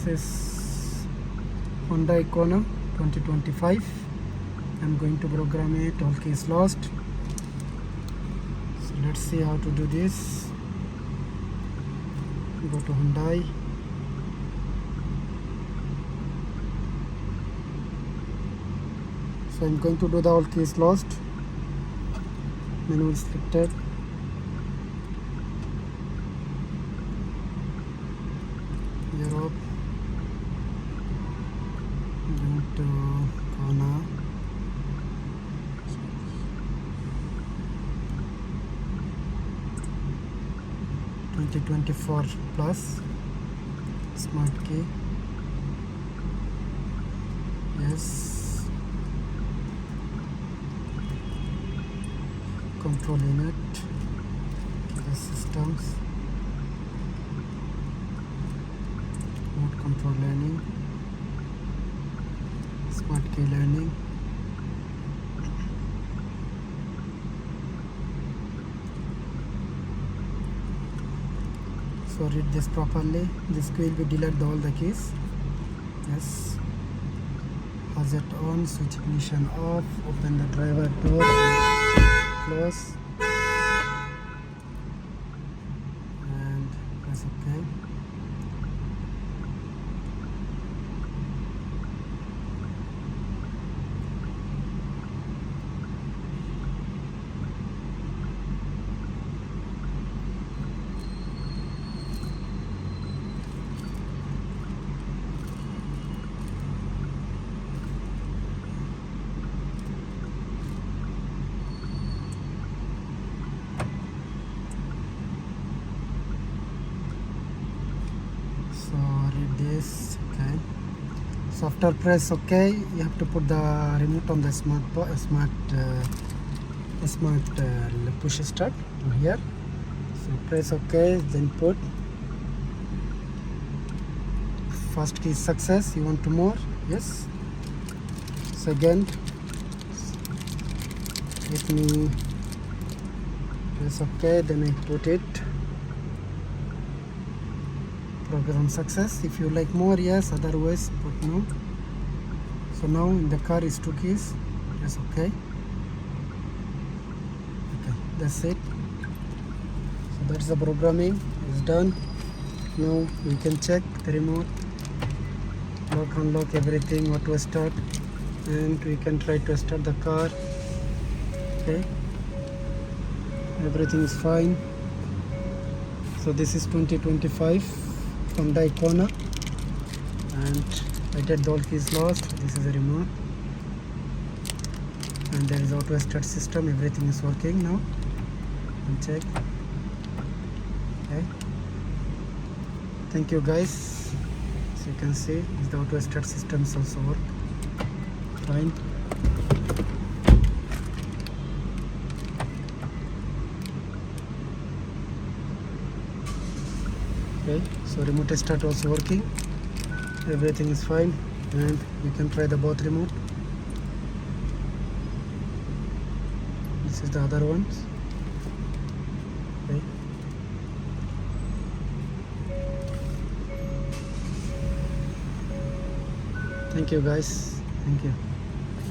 This is Hyundai Kona 2025. I'm going to program it. All keys lost. So let's see how to do this. Go to Hyundai. So I'm going to do the all keys lost. Menu is selected. Europe. Going to Kona. 2024 plus smart key. Yes. Control unit. The systems. Remote control learning. Smart key learning. So read this properly. This key will be delete all the keys. Yes. Hazard on, switch ignition off, open the driver door, close, and press OK. So read this. Okay. So after press OK, you have to put the remote on the smart push start here. So press OK, then put first key success. You want to more? Yes. Second, let me press OK, then I put it. Program success. If you like more, yes, otherwise put no. So now in the car is 2 keys. Press OK. Okay, that's it. So that's the programming is done. Now we can check the remote, lock, unlock everything, auto start, and we can try to start the car. Okay, everything is fine. So this is 2025 Hyundai Kona, and I did the all keys lost. This is a remote, and there is auto start system. Everything is working now. And check. Okay. Thank you guys. As you can see, the auto start systems also work fine. Okay, so remote start also working. Everything is fine, and we can try the both remote. This is the other ones. Okay. Thank you guys. Thank you.